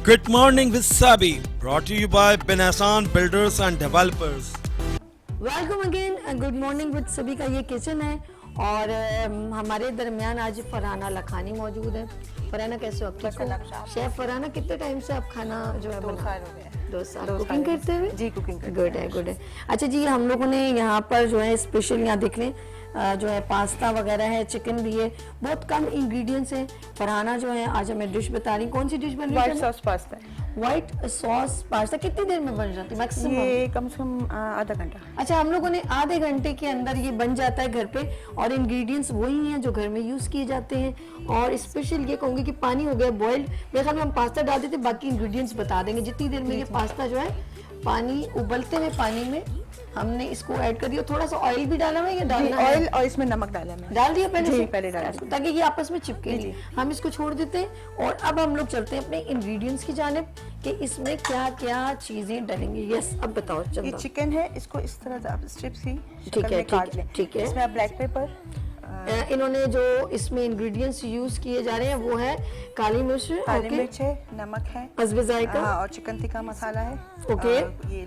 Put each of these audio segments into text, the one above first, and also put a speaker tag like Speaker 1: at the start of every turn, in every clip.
Speaker 1: Good morning with Sabi, brought to you by Benasan Builders and Developers.
Speaker 2: Welcome again good morning with सभी का ये kitchen है और हमारे दरमियान आज फरहाना लखानी मौजूद है। फरहाना कैसे हो आप? शेफ फरहाना, कितने टाइम से आप खाना जो है
Speaker 3: 2 साल हो गए।
Speaker 2: 2 साल कुकिंग करते हुए?
Speaker 3: जी कुकिंग करते
Speaker 2: गुड है, गुड है। अच्छा जी, हम लोगों ने यहाँ पर जो है स्पेशल यहाँ देख लें जो है पास्ता वगैरह है, चिकन भी है, बहुत कम इंग्रेडिएंट्स हैं। फरहाना जो है आज हमें डिश बता रही, कौन सी डिश बन रही है?
Speaker 3: White sauce pasta.
Speaker 2: White sauce pasta कितनी देर में बन जाती है मैक्सिमम?
Speaker 3: ये कम से कम आधा घंटा।
Speaker 2: अच्छा, हम लोगों ने आधे घंटे के अंदर ये बन जाता है घर पे और इंग्रेडिएंट्स वही हैं जो घर में यूज किए जाते हैं। और स्पेशल ये कहूँगी कि पानी हो गया बॉइल्ड, मेरे ख्याल में हम पास्ता डाल देते, बाकी इंग्रेडिएंट्स बता देंगे। जितनी देर में ये पास्ता जो है पानी उबलते हुए पानी में हमने इसको ऐड कर दिया। थोड़ा सा ऑयल भी डाला हुआ है या डालना है?
Speaker 3: ऑयल और इसमें नमक डाला है।
Speaker 2: डाल दिया पहले से?
Speaker 3: पहले डाल दिया
Speaker 2: ताकि ये आपस में चिपके नहीं। हम इसको छोड़ देते हैं और अब हम लोग चलते हैं अपने इंग्रेडिएंट्स की जानिब कि इसमें क्या क्या चीजें डलेंगी। यस, अब बताओ।
Speaker 3: ये चिकन है, इसको इस तरह आप स्ट्रिप्स ही
Speaker 2: ठीक है,
Speaker 3: काट लें।
Speaker 2: ठीक है।
Speaker 3: इसमें ब्लैक पेपर,
Speaker 2: इन्होंने जो इसमें इंग्रेडिएंट्स यूज किए जा रहे हैं वो है काली मिर्च,
Speaker 3: काली मिर्च है, नमक है,
Speaker 2: हस्बे जायका,
Speaker 3: और चिकन टिक्का मसाला है।
Speaker 2: ओके।
Speaker 3: ये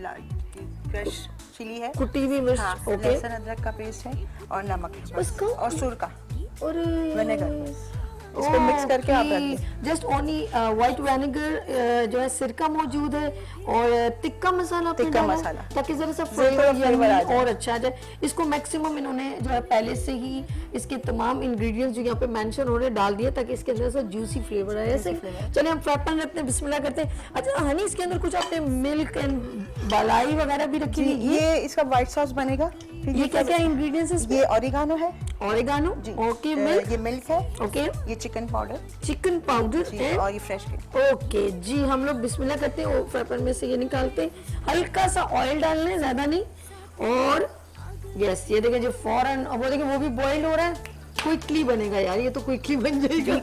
Speaker 3: फ्रेश चिली है,
Speaker 2: कुटी हुई मिर्च, ओके।
Speaker 3: लहसुन अदरक का पेस्ट है और नमक है बस।
Speaker 2: उसको
Speaker 3: और सुर का
Speaker 2: और
Speaker 3: विनेगर, इसको मिक्स करके आप रख दें।
Speaker 2: जस्ट ओनली व्हाइट विनेगर जो है, सिरका मौजूद है और टिक्का मसाला,
Speaker 3: टिक्का मसाला,
Speaker 2: ताकि जरा सा
Speaker 3: फ्लेवर आ जाए
Speaker 2: और अच्छा आ जाए। इसको मैक्सिमम इन्होंने जो है पहले से ही इसके तमाम इंग्रेडिएंट्स जो यहाँ पे मेंशन हो रहे हैं डाल दिए ताकि इसके अंदर से जूसी फ्लेवर आए। ऐसे चलिए हम फ्राई पैन रखते हैं, बिस्मिल्लाह करते हैं। अच्छा हनी, इसके अंदर कुछ आपने मिल्क एंड मलाई वगैरह भी रखी हुई है?
Speaker 3: ये इसका व्हाइट सॉस बनेगा।
Speaker 2: ये क्या क्या इंग्रेडिएंट्स है?
Speaker 3: ये ऑरिगानो है,
Speaker 2: ऑरिगानो, ओके। मिल्क,
Speaker 3: ये मिल्क है,
Speaker 2: ओके।
Speaker 3: ये चिकन पाउडर,
Speaker 2: चिकन पाउडर
Speaker 3: और ये फ्रेश क्रीम।
Speaker 2: ओके जी, हम लोग बिस्मिल्लाह करते हैं, फ्राई पैन में से ये निकालते हैं। हल्का सा ऑयल डालना है, ज्यादा नहीं। और यस, ये देखें जो फौरन, अब वो देखें वो भी बॉइल हो रहा है। क्विकली बनेगा यार, ये तो क्विकली बन जाएगा।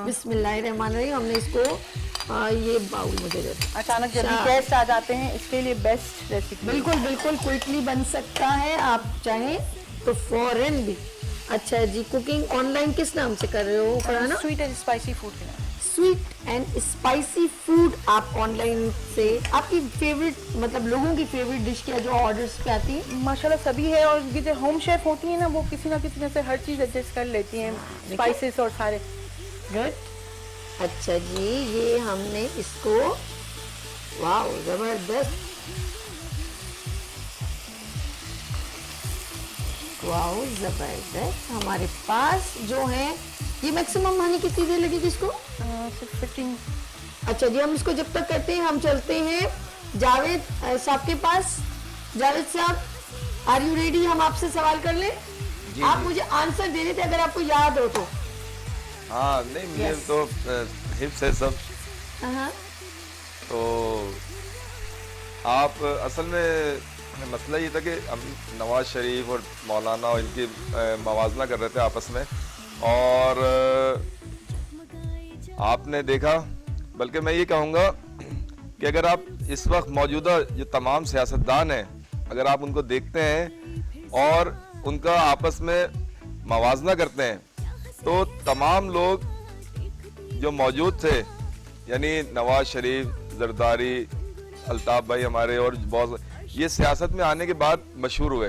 Speaker 2: बिस्मिल्लाहिर्रहमानिर्रहीम। हमने इसको ये बाउल मुझे दे दो।
Speaker 3: अचानक जब गेस्ट आ जाते हैं इसके लिए बेस्ट रेसिपी।
Speaker 2: बिल्कुल बिल्कुल क्विकली बन सकता है, आप चाहें तो फौरन भी। अच्छा जी, कुकिंग ऑनलाइन किस नाम से कर रहे हो Farhana?
Speaker 3: Sweet and spicy food के नाम।
Speaker 2: स्वीट एंड स्पाइसी फूड आप ऑनलाइन से, आपकी फेवरेट मतलब लोगों की फेवरेट डिश क्या जो ऑर्डर्स पे आती है?
Speaker 3: माशाल्लाह सभी है, और ये जो होम शेफ होती है ना वो किसी ना किसी से हर चीज एडजस्ट कर लेती हैं, स्पाइसेस और सारे।
Speaker 2: गुड। अच्छा जी, ये हमने इसको, वाह जबरदस्त, वाह जबरदस्त। हमारे पास जो है ये मैक्सिमम हनी कितनी देर लगेगी इसको?
Speaker 3: 15।
Speaker 2: अच्छा जी, हम इसको जब तक करते हैं हम चलते हैं जावेद साहब के पास। जावेद साहब, आर यू रेडी? हम आपसे सवाल कर लें? आप मुझे आंसर दे रहे थे अगर आपको याद हो तो।
Speaker 4: हाँ नहीं, मुझे तो हिप्स है सब। तो आप असल में मसला ये था कि हम नवाज शरीफ और मौलाना और इनकी मवाजना कर रहे थे आपस में, और आपने देखा, बल्कि मैं ये कहूँगा कि अगर आप इस वक्त मौजूदा जो तमाम सियासतदान हैं अगर आप उनको देखते हैं और उनका आपस में मवाजना करते हैं तो तमाम लोग जो मौजूद थे, यानी नवाज शरीफ, जरदारी, अल्ताफ भाई हमारे और बहुत, ये सियासत में आने के बाद मशहूर हुए,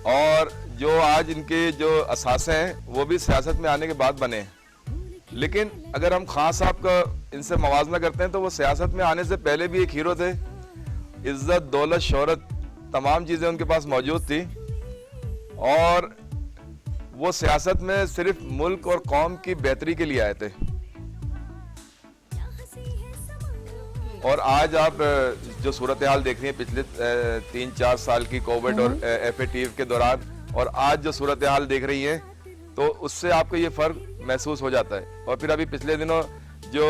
Speaker 4: और जो आज इनके जो असासे हैं वो भी सियासत में आने के बाद बने। लेकिन अगर हम खान साहब का इनसे मवाजना करते हैं तो वो सियासत में आने से पहले भी एक हीरो थे। इज्जत, दौलत, शोहरत, तमाम चीज़ें उनके पास मौजूद थी, और वो सियासत में सिर्फ मुल्क और कौम की बेहतरी के लिए आए थे। और आज आप जो सूरत हाल देख रही हैं पिछले 3-4 साल की कोविड और FATF के दौरान, और आज जो सूरत हाल देख रही हैं, तो उससे आपको ये फ़र्क महसूस हो जाता है। और फिर अभी पिछले दिनों जो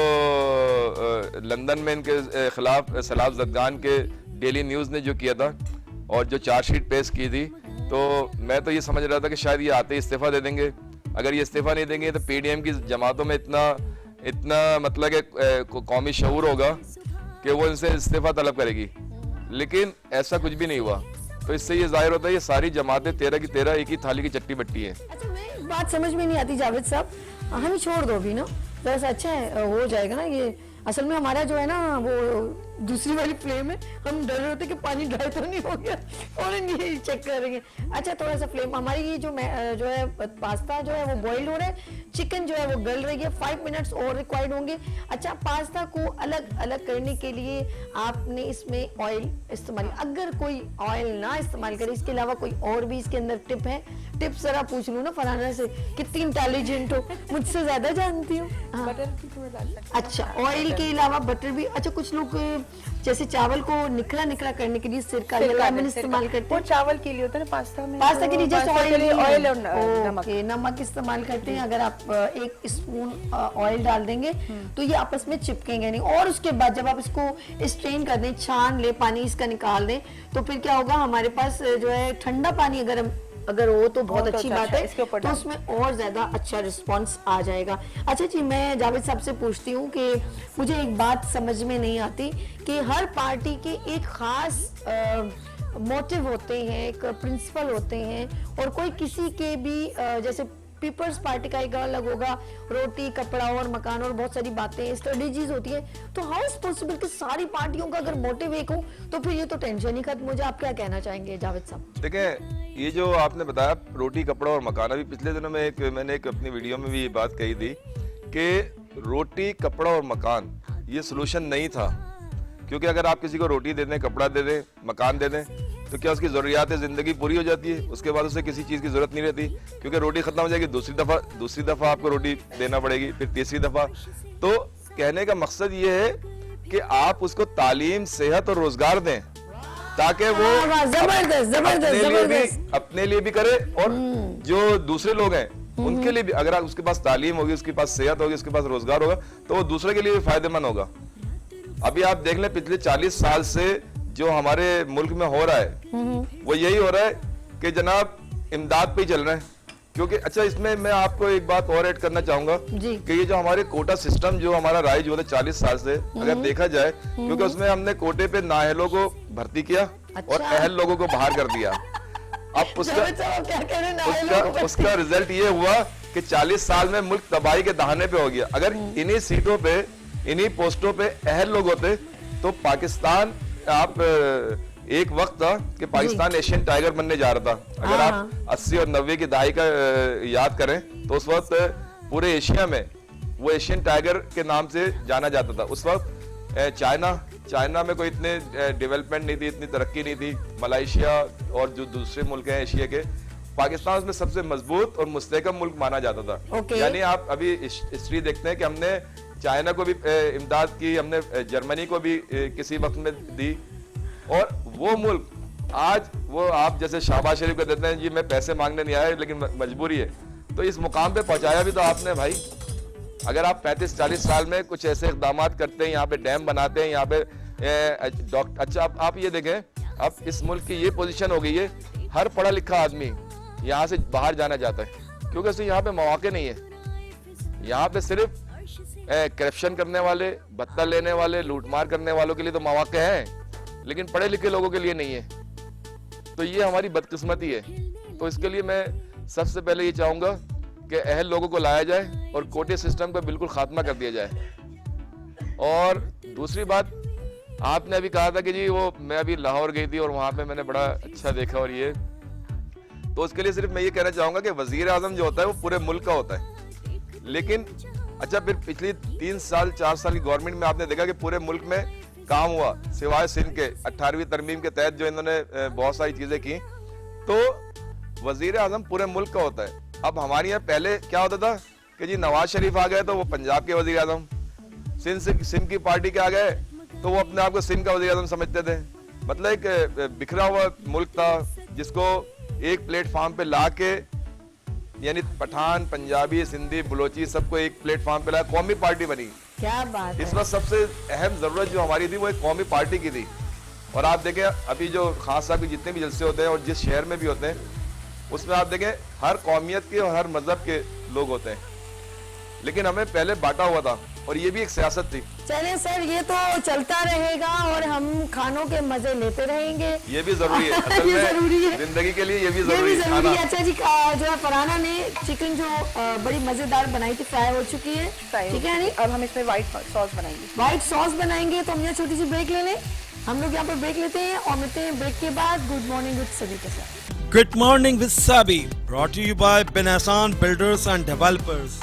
Speaker 4: लंदन में इनके खिलाफ सलाब जदगान के डेली न्यूज़ ने जो किया था और जो चार्जशीट पेश की थी, तो मैं तो ये समझ रहा था कि शायद ये आते ही इस्तीफ़ा दे देंगे। अगर ये इस्तीफ़ा नहीं देंगे तो PDM की जमातों में इतना मतलब कि कौमी शऊर होगा कि वो इनसे इस्तीफ़ा तलब करेगी, लेकिन ऐसा कुछ भी नहीं हुआ। तो इससे ये जाहिर होता है ये सारी जमातें 13 की 13 एक ही थाली की चट्टी बट्टी है।
Speaker 2: अच्छा, मैं बात समझ में नहीं आती जावेद साहब, हमें छोड़ दो भी ना, तो ऐसा अच्छा है, हो जाएगा ना ये असल में हमारा जो है ना वो दूसरी वाली फ्लेम है, हम डर रहे होते कि पानी ड्राई तो नहीं हो गया और ये चेक करेंगे। अच्छा थोड़ा सा फ्लेम, हमारी ये जो है पास्ता जो है वो बॉइल्ड हो रहा है, चिकन जो है वो गल रही है, 5 मिनट्स और रिक्वायर्ड होंगे। अच्छा पास्ता को अलग अलग करने के लिए आपने इसमें ऑयल इस्तेमाल, अगर कोई ऑयल ना इस्तेमाल करे, इसके अलावा कोई और भी इसके अंदर टिप है? टिप्स जरा पूछ लूँ ना फरहाना से, कितनी इंटेलिजेंट हो, मुझसे ज्यादा जानती हो। हाँ।
Speaker 3: बटर भी थोड़ा डाल सकते हैं।
Speaker 2: अच्छा ऑयल के अलावा बटर भी। अच्छा कुछ लोग जैसे चावल को निकला निकला करने के लिए सिरका या लेमन इस्तेमाल करते
Speaker 3: वो
Speaker 2: हैं।
Speaker 3: चावल के लिए होता है ना, पास्ता में
Speaker 2: पास्ता के लिए जस्ट
Speaker 3: ऑयल और नमक।
Speaker 2: ओके नमक इस्तेमाल करते हैं। अगर आप 1 स्पून ऑयल डाल देंगे तो ये आपस में चिपकेंगे नहीं, और उसके बाद जब आप इसको स्ट्रेन कर दें, छान ले, पानी इसका निकाल दें, तो फिर क्या होगा, हमारे पास जो है ठंडा पानी अगर हो तो बहुत अच्छी बात है,
Speaker 3: इसके ऊपर
Speaker 2: तो उसमें और ज्यादा अच्छा रिस्पांस आ जाएगा। अच्छा जी, मैं जावेद साहब से पूछती हूँ कि मुझे एक बात समझ में नहीं आती कि हर पार्टी के एक खास मोटिव होते हैं, एक प्रिंसिपल होते हैं, और कोई किसी के भी जैसे पीपल्स पार्टी का एक अलग होगा, रोटी कपड़ा और मकान और बहुत सारी बातें स्ट्रेटेजीज होती है। तो हाउ इज पॉसिबल कि सारी पार्टियों का अगर मोटिव एक हो तो फिर ये तो टेंशन ही खत्म हो जाए। आप क्या कहना चाहेंगे जावेद साहब?
Speaker 4: देखें, ये जो आपने बताया रोटी कपड़ा और मकान, अभी पिछले दिनों में मैंने एक अपनी वीडियो में भी ये बात कही थी कि रोटी कपड़ा और मकान ये सोल्यूशन नहीं था, क्योंकि अगर आप किसी को रोटी दे दें, कपड़ा दे दें, मकान दे दें, तो क्या उसकी ज़रूरियात ज़िंदगी पूरी हो जाती है? उसके बाद उसे किसी चीज़ की ज़रूरत नहीं रहती, क्योंकि रोटी ख़त्म हो जाएगी, दूसरी दफ़ा आपको रोटी देना पड़ेगी, फिर तीसरी दफ़ा। तो कहने का मकसद ये है कि आप उसको तालीम, सेहत और रोज़गार दें, ताकि वो अपने लिए भी करे और जो दूसरे लोग हैं उनके लिए भी। अगर उसके पास तालीम होगी, उसके पास सेहत होगी, उसके पास रोज़गार होगा, तो वो दूसरे के लिए भी फायदेमंद होगा। अभी आप देख लें, पिछले 40 साल से जो हमारे मुल्क में हो रहा है वो यही हो रहा है कि जनाब इमदाद पे ही चल रहे हैं। क्योंकि अच्छा, इसमें मैं आपको एक बात और ऐड करना चाहूंगा कि ये जो हमारे कोटा सिस्टम जो हमारा राइज हुआ था 40 साल से, अगर देखा जाए, क्योंकि उसमें हमने कोटे पे नाअहलों को भर्ती किया और अहल लोगों को बाहर कर दिया। अब उसका रिजल्ट ये हुआ कि 40 साल में मुल्क तबाही के दहाने पे हो गया। अगर इन्हीं सीटों पे, इन्हीं पोस्टों पे अहल लोग होते तो पाकिस्तान, आप एक वक्त था कि पाकिस्तान एशियन टाइगर बनने जा रहा था। अगर आप 80 और 90 की दहाई का याद करें तो उस वक्त पूरे एशिया में वो एशियन टाइगर के नाम से जाना जाता था। उस वक्त चाइना में कोई इतने डेवलपमेंट नहीं थी, इतनी तरक्की नहीं थी, मलेशिया और जो दूसरे मुल्क हैं एशिया के, पाकिस्तान उसमें सबसे मजबूत और मुस्तहकम मुल्क माना जाता था। यानी आप अभी हिस्ट्री देखते हैं कि हमने चाइना को भी इमदाद की, हमने जर्मनी को भी किसी वक्त में दी, और वो मुल्क आज वो आप जैसे शहबाज शरीफ को देते हैं जी मैं पैसे मांगने नहीं आया लेकिन मजबूरी है, तो इस मुकाम पे पहुंचाया भी तो आपने भाई। अगर आप 35-40 साल में कुछ ऐसे इकदाम करते हैं, यहाँ पे डैम बनाते हैं, यहाँ पे अच्छा आप ये देखें, अब इस मुल्क की ये पोजीशन हो गई है, हर पढ़ा लिखा आदमी यहाँ से बाहर जाना चाहता है, क्योंकि उससे यहाँ पे मौके नहीं है। यहाँ पे सिर्फ करप्शन करने वाले, भत्ता लेने वाले, लूटमार करने वालों के लिए तो मौके हैं, लेकिन पढ़े लिखे लोगों के लिए नहीं है। तो ये हमारी बदकिस्मती है। तो इसके लिए मैं सबसे पहले ये चाहूंगा कि अहल लोगों को लाया जाए और कोटे सिस्टम का बिल्कुल खात्मा कर दिया जाए। और दूसरी बात, आपने अभी कहा था कि जी वो मैं अभी लाहौर गई थी और वहां पे मैंने बड़ा अच्छा देखा, और ये तो उसके लिए सिर्फ मैं ये कहना चाहूंगा कि वजीर आजम जो होता है वो पूरे मुल्क का होता है। लेकिन अच्छा, फिर पिछली 3 साल 4 साल की गवर्नमेंट में आपने देखा कि पूरे मुल्क में काम हुआ, सिवाय सिंध के 18वीं तरमीम के तहत जो इन्होंने बहुत सारी चीजें की। तो वजीर आजम पूरे मुल्क का होता है। अब हमारे यहाँ पहले क्या होता था कि जी नवाज शरीफ आ गए तो वो पंजाब के वजीर आजम, सिंध की पार्टी के आ गए तो वो अपने आप को सिंध का वजीर आजम समझते थे। मतलब एक बिखरा हुआ मुल्क था जिसको एक प्लेटफॉर्म पे ला के, यानी पठान, पंजाबी, सिंधी, बलोची सबको एक प्लेटफॉर्म पे ला, कौमी पार्टी बनी।
Speaker 2: क्या बात
Speaker 4: इस वक्त सबसे अहम जरूरत जो हमारी थी वो एक कौमी पार्टी की थी। और आप देखें अभी जो खान साहब के जितने भी जलसे होते हैं और जिस शहर में भी होते हैं, उसमें आप देखें हर कौमियत के और हर मजहब के लोग होते हैं। लेकिन हमें पहले बांटा हुआ था और ये भी एक सियासत थी।
Speaker 2: चलें सर, ये तो चलता रहेगा और हम खानों के मजे लेते रहेंगे।
Speaker 4: ये भी जरूरी है, असल
Speaker 2: ये
Speaker 4: में
Speaker 2: जरूरी है,
Speaker 4: जिंदगी के लिए ये भी
Speaker 2: ये
Speaker 4: जरूरी
Speaker 2: भी
Speaker 4: है
Speaker 2: जरूरी है।
Speaker 4: खाना।
Speaker 2: अच्छा जी, जो है फरहाना ने चिकन जो बड़ी मजेदार बनाई थी, फ्राई हो चुकी है, ठीक है।
Speaker 3: अब हम इसमें व्हाइट सॉस बनाएंगे।
Speaker 2: व्हाइट सॉस बनाएंगे, तो हम यहाँ छोटी सी ब्रेक ले लें। हम लोग यहाँ पर ब्रेक लेते हैं और मिलते हैं ब्रेक के बाद गुड मॉर्निंग विद सभी के साथ।
Speaker 1: Good morning with Sabi, brought to you by Benasan Builders and Developers.